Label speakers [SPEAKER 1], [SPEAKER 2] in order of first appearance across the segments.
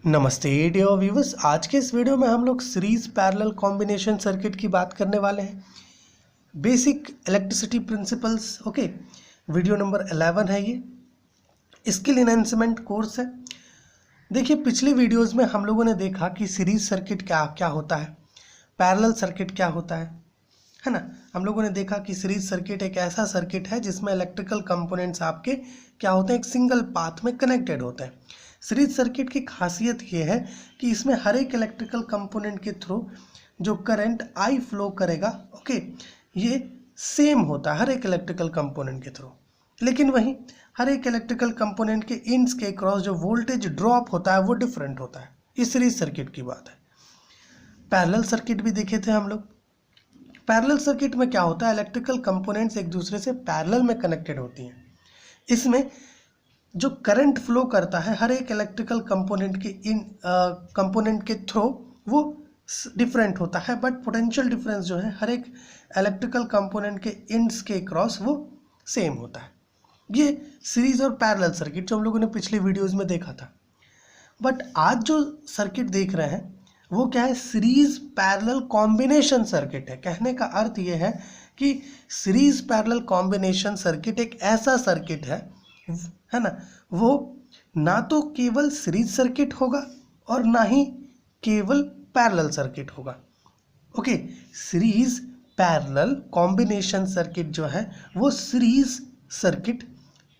[SPEAKER 1] नमस्ते dear viewers. आज के इस वीडियो में हम लोग सीरीज पैरेलल कॉम्बिनेशन सर्किट की बात करने वाले हैं। Basic electricity principles. Okay, video number 11 है ये। स्किल एनहांसमेंट कोर्स है। देखिए, पिछली वीडियोस में हम लोगों ने देखा कि सीरीज सर्किट क्या होता है, पैरेलल सर्किट क्या होता है ना। हम लोगों ने देखा कि सीरीज सर्किट एक ऐसा सर्किट है जिसमें इलेक्ट्रिकल कंपोनेंट्स आपके क्या होते हैं, एक सिंगल पाथ में कनेक्टेड होते हैं। सीरीज सर्किट की खासियत ये है कि इसमें हर एक इलेक्ट्रिकल कंपोनेंट के थ्रू जो करंट आई फ्लो करेगा, ओके, ये सेम होता है हर एक इलेक्ट्रिकल कंपोनेंट के थ्रू। लेकिन वहीं हर एक इलेक्ट्रिकल कंपोनेंट के इंड्स के क्रॉस जो वोल्टेज ड्रॉप होता है वो डिफरेंट होता है। इस सीरीज सर्किट की बात है। पैरेलल सर्किट भी देखे थे हम लोग। पैरेलल सर्किट में क्या होता है, इलेक्ट्रिकल कंपोनेंट्स एक दूसरे से पैरेलल में कनेक्टेड होती हैं। इसमें जो करंट फ्लो करता है हर एक इलेक्ट्रिकल कंपोनेंट के थ्रू वो डिफरेंट होता है, बट पोटेंशियल डिफरेंस जो है हर एक इलेक्ट्रिकल कंपोनेंट के इंड्स के क्रॉस वो सेम होता है। ये सीरीज और पैरेलल सर्किट जो हम लोगों ने पिछली वीडियोस में देखा था। बट आज जो सर्किट देख रहे हैं वो क्या है, सीरीज पैरेलल कॉम्बिनेशन सर्किट है। कहने का अर्थ ये है कि सीरीज पैरेलल कॉम्बिनेशन सर्किट एक ऐसा सर्किट है ना, वो ना तो केवल सीरीज सर्किट होगा और ना ही केवल पैरेलल सर्किट होगा। Okay, series parallel combination circuit जो है वो series circuit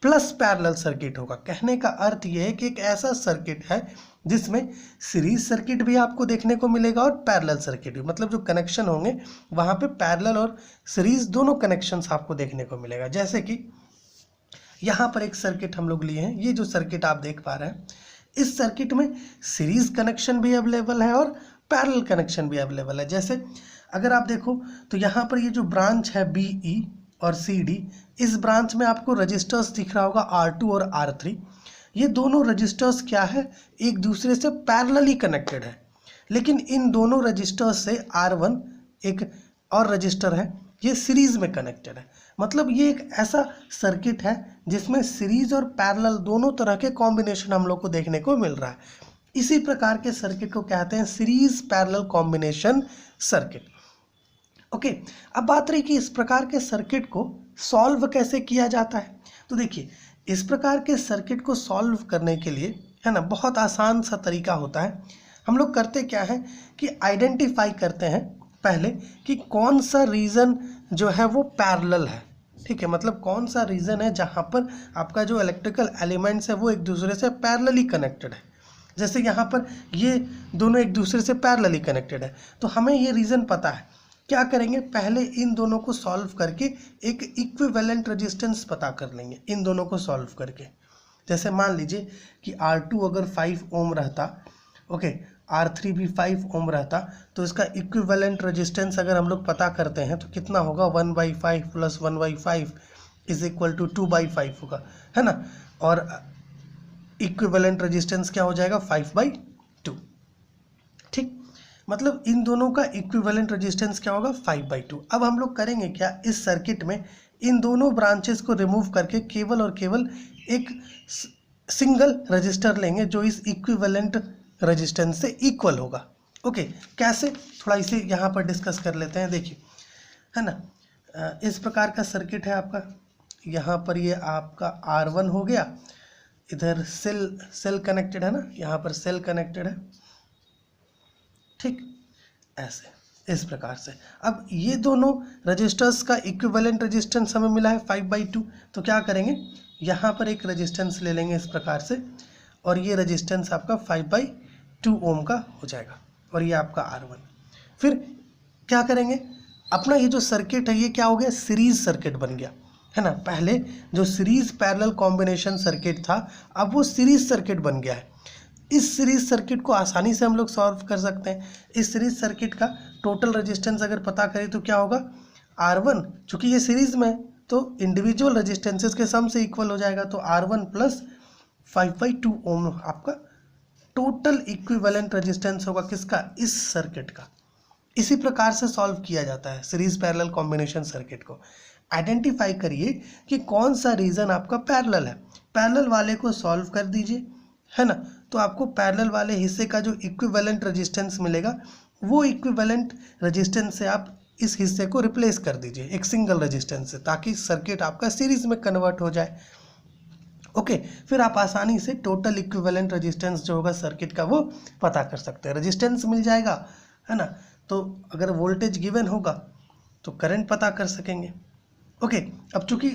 [SPEAKER 1] plus parallel circuit होगा। कहने का अर्थ ये है कि एक ऐसा सर्किट है जिसमें सीरीज सर्किट भी आपको देखने को मिलेगा और पैरेलल सर्किट भी, मतलब जो कनेक्शन होंगे वहाँ पे पैरेलल और सीरीज दोनों कनेक्शंस आपको देखने को मिलेगा। जैसे कि यहाँ पर एक सर्किट हम लोग लिए हैं, ये जो सर्किट आप देख पा रहे हैं, इस सर्किट में सीरीज कनेक्शन भी अवेलेबल है और पैरेलल कनेक्शन भी अवेलेबल है। जैसे अगर आप देखो तो यहाँ पर ये जो ब्रांच है BE और CD, इस ब्रांच में आपको रजिस्टर्स दिख रहा होगा R2 और R3। ये दोनों रजिस्टर्स क्या है, एक दूसरे से पैरेलली कनेक्टेड है। लेकिन इन दोनों रजिस्टर्स से R1 एक और रजिस्टर है, ये सीरीज में कनेक्टेड है। मतलब ये एक ऐसा सर्किट है जिसमें सीरीज और पैरेलल दोनों तरह के कॉम्बिनेशन हम लोग को देखने को मिल रहा है। इसी प्रकार के सर्किट को कहते हैं series parallel combination circuit. Okay, अब बात रही कि इस प्रकार के सर्किट को सॉल्व कैसे किया जाता है। तो देखिए, इस प्रकार के सर्किट को सॉल्व करने के लिए है ना, बहुत आसान सा तरीका होता है। हम लोग करते क्या है कि आइडेंटिफाई करते हैं पहले कि कौन सा रीजन जो है वो पैरेलल है। ठीक है, मतलब कौन सा रीजन है जहाँ पर आपका जो इलेक्ट्रिकल एलिमेंट्स है वो एक दूसरे से पैरेलली कनेक्टेड है। जैसे यहाँ पर ये दोनों एक दूसरे से पैरेलली कनेक्टेड है, तो हमें ये रीजन पता है। क्या करेंगे, पहले इन दोनों को सॉल्व करके एक इक्विवेलेंट रेजिस्टेंस पता कर लेंगे इन दोनों को सॉल्व करके। जैसे मान लीजिए कि R2 अगर 5 ओम रहता, ओके, R3 भी 5 ओम रहता, तो इसका इक्विवेलेंट रेजिस्टेंस अगर हम लोग पता करते हैं तो कितना होगा, 1/5 प्लस 1/5 इज इक्वल टू 2/5 होगा, है ना। और इक्विवेलेंट रेजिस्टेंस क्या हो जाएगा, 5/2। ठीक, मतलब इन दोनों का इक्विवेलेंट रेजिस्टेंस क्या होगा, 5/2। अब हम लोग करेंगे क्या, इस सर्किट में इन दोनों ब्रांचेस को रिमूव करके केवल और केवल एक सिंगल रजिस्टर लेंगे जो इस इक्विवेलेंट रेजिस्टेंस से इक्वल होगा। ओके, कैसे, थोड़ा इसे यहाँ पर डिस्कस कर लेते हैं। देखिए, है ना, इस प्रकार का सर्किट है आपका। यहाँ पर ये आपका R1 हो गया, इधर सेल कनेक्टेड है ना, यहाँ पर सेल कनेक्टेड है। ठीक, ऐसे इस प्रकार से। अब ये दोनों रजिस्टर्स का इक्विवेलेंट रेजिस्टेंस हमें मिला है 5/2, तो क्या करेंगे, यहाँ पर एक रेजिस्टेंस ले लेंगे इस प्रकार से, और ये रेजिस्टेंस आपका 5/2 ओम का हो जाएगा, और ये आपका R1। फिर क्या करेंगे, अपना ये जो सर्किट है ये क्या हो गया, सीरीज सर्किट बन गया, है ना। पहले जो सीरीज पैरेलल कॉम्बिनेशन सर्किट था, अब वो सीरीज सर्किट बन गया है। इस सीरीज सर्किट को आसानी से हम लोग सॉल्व कर सकते हैं। इस सीरीज सर्किट का टोटल रेजिस्टेंस अगर पता करें तो क्या होगा, R1, चूँकि ये सीरीज में तो इंडिविजुअल रेजिस्टेंसेस के सम से इक्वल हो जाएगा, तो R1 प्लस 5/2 ओम आपका टोटल इक्विवेलेंट रेजिस्टेंस होगा किसका, इस सर्किट का। इसी प्रकार से सॉल्व किया जाता है सीरीज पैरेलल कॉम्बिनेशन सर्किट को। आइडेंटिफाई करिए कि कौन सा रीजन आपका पैरेलल है, पैरेलल वाले को सॉल्व कर दीजिए, है ना। तो आपको पैरेलल वाले हिस्से का जो इक्विवेलेंट रेजिस्टेंस मिलेगा वो इक्विवेलेंट रेजिस्टेंस से आप इस हिस्से को रिप्लेस कर दीजिए एक सिंगल रेजिस्टेंस से, ताकि सर्किट आपका सीरीज में कन्वर्ट हो जाए। ओके, फिर आप आसानी से टोटल इक्विवेलेंट रेजिस्टेंस जो होगा सर्किट का वो पता कर सकते हैं। रेजिस्टेंस मिल जाएगा, है ना, तो अगर वोल्टेज गिवन होगा तो करंट पता कर सकेंगे। ओके, अब चूंकि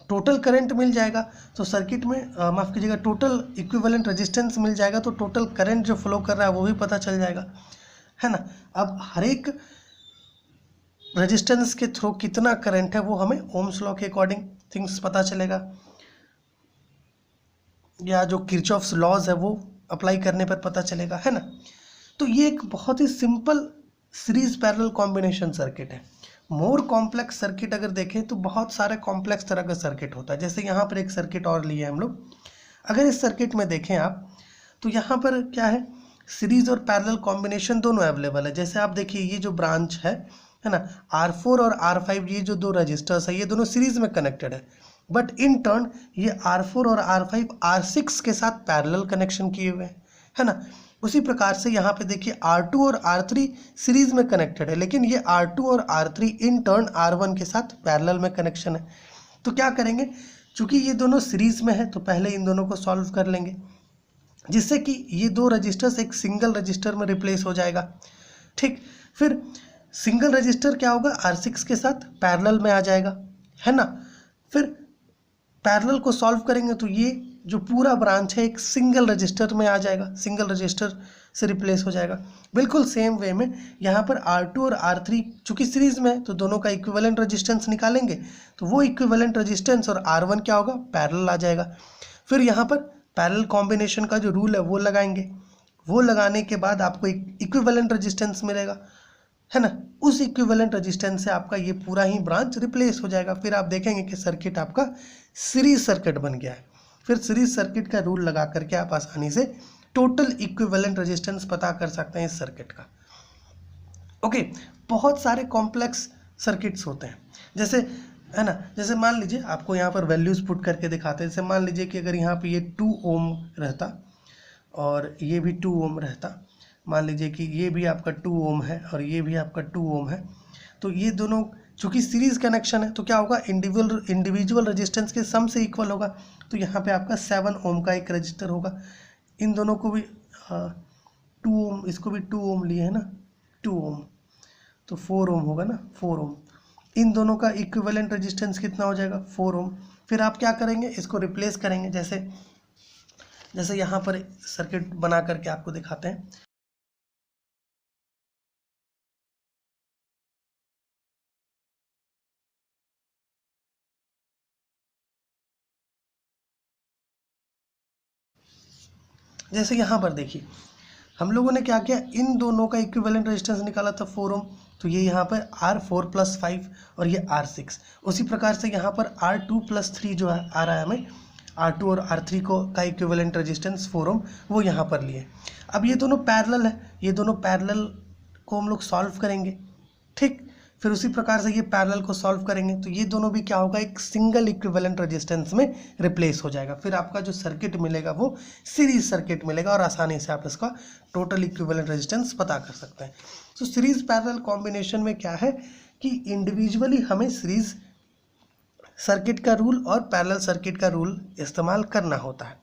[SPEAKER 1] टोटल करंट मिल जाएगा तो सर्किट में माफ़ कीजिएगा, टोटल इक्विवेलेंट रेजिस्टेंस मिल जाएगा तो टोटल करंट जो फ्लो कर रहा है वो भी पता चल जाएगा, है ना। अब हर एक रेजिस्टेंस के थ्रू कितना करंट है वो हमें ओम्स लॉ के अकॉर्डिंग थिंग्स पता चलेगा, या जो किरचॉफ्स लॉज है वो अप्लाई करने पर पता चलेगा, है ना। तो ये एक बहुत ही simple series parallel combination circuit है। मोर कॉम्प्लेक्स सर्किट अगर देखें तो बहुत सारे कॉम्प्लेक्स तरह का सर्किट होता है। जैसे यहाँ पर एक सर्किट और लिए हम लोग, अगर इस सर्किट में देखें आप तो यहाँ पर क्या है, सीरीज और पैरेलल कॉम्बिनेशन दोनों अवेलेबल है। जैसे आप देखिए ये जो ब्रांच है ना, R4 और R5, ये जो दो रजिस्टर्स है ये दोनों सीरीज में कनेक्टेड है, बट इन टर्न ये R4 और R5 R6 के साथ पैरेलल कनेक्शन किए हुए हैं, है ना। उसी प्रकार से यहाँ पे देखिए R2 और R3 सीरीज में कनेक्टेड है, लेकिन ये R2 और R3 इन टर्न R1 के साथ पैरेलल में कनेक्शन है। तो क्या करेंगे, चूंकि ये दोनों सीरीज में है तो पहले इन दोनों को सॉल्व कर लेंगे, जिससे कि ये दो रजिस्टर्स एक सिंगल रजिस्टर में रिप्लेस हो जाएगा। ठीक, फिर सिंगल रजिस्टर क्या होगा, R6 के साथ पैरेलल में आ जाएगा, है ना। फिर पैरेलल को सॉल्व करेंगे तो ये जो पूरा ब्रांच है एक सिंगल रजिस्टर में आ जाएगा, सिंगल रजिस्टर से रिप्लेस हो जाएगा। बिल्कुल सेम वे में यहाँ पर R2 और R3 चूँकि सीरीज में है तो दोनों का इक्विवेलेंट रेजिस्टेंस निकालेंगे, तो वो इक्विवेलेंट रेजिस्टेंस और R1 क्या होगा, पैरेलल आ जाएगा। फिर यहाँ पर पैरेलल कॉम्बिनेशन का जो रूल है वो लगाएंगे, वो लगाने के बाद आपको एक इक्विवेलेंट रेजिस्टेंस मिलेगा, है ना। उस इक्विवेलेंट रेजिस्टेंस से आपका ये पूरा ही ब्रांच रिप्लेस हो जाएगा। फिर आप देखेंगे कि सर्किट आपका सीरीज सर्किट बन गया है। फिर सीरीज सर्किट का रूल लगा करके आप आसानी से टोटल इक्विवेलेंट रेजिस्टेंस पता कर सकते हैं इस सर्किट का। ओके, बहुत सारे कॉम्प्लेक्स सर्किट्स होते हैं, जैसे, है ना, जैसे मान लीजिए आपको यहाँ पर वैल्यूज पुट करके दिखाते हैं। जैसे मान लीजिए कि अगर यहाँ पे ये 2 ओम रहता और ये भी 2 ओम रहता, मान लीजिए कि ये भी आपका 2 ओम है और ये भी आपका 2 ओम है, तो ये दोनों चूँकि सीरीज कनेक्शन है तो क्या होगा, इंडिविजुअल रेजिस्टेंस के सम से इक्वल होगा। तो यहाँ पे आपका 7 ओम का एक रजिस्टर होगा, इन दोनों को भी 2 ओम, इसको भी 2 ओम लिए है ना, 2 ओम, तो 4 ओम होगा ना, 4 ओम। इन दोनों का इक्विवेलेंट रेजिस्टेंस कितना हो जाएगा, 4 ओम। फिर आप क्या करेंगे, इसको रिप्लेस करेंगे। जैसे यहाँ पर सर्किट बना करके आपको दिखाते हैं। जैसे यहाँ पर देखिए हम लोगों ने क्या किया, इन दोनों का इक्विवेलेंट रेजिस्टेंस निकाला था 4 ओम, तो ये यहाँ पर R4 + 5 और ये R6। उसी प्रकार से यहाँ पर R2 + 3 जो है आ रहा है हमें, R2 और R3 को का इक्विवेलेंट रेजिस्टेंस 4 ओम, वो यहाँ पर लिए। अब ये दोनों पैरेलल है, ये दोनों पैरेलल को हम लोग सॉल्व करेंगे। ठीक, फिर उसी प्रकार से ये पैरेलल को सॉल्व करेंगे तो ये दोनों भी क्या होगा, एक सिंगल इक्विवेलेंट रेजिस्टेंस में रिप्लेस हो जाएगा। फिर आपका जो सर्किट मिलेगा वो सीरीज सर्किट मिलेगा और आसानी से आप इसका टोटल इक्विवेलेंट रेजिस्टेंस पता कर सकते हैं। तो सीरीज पैरेलल कॉम्बिनेशन में क्या है कि इंडिविजुअली हमें सीरीज सर्किट का रूल और पैरेलल सर्किट का रूल इस्तेमाल करना होता है।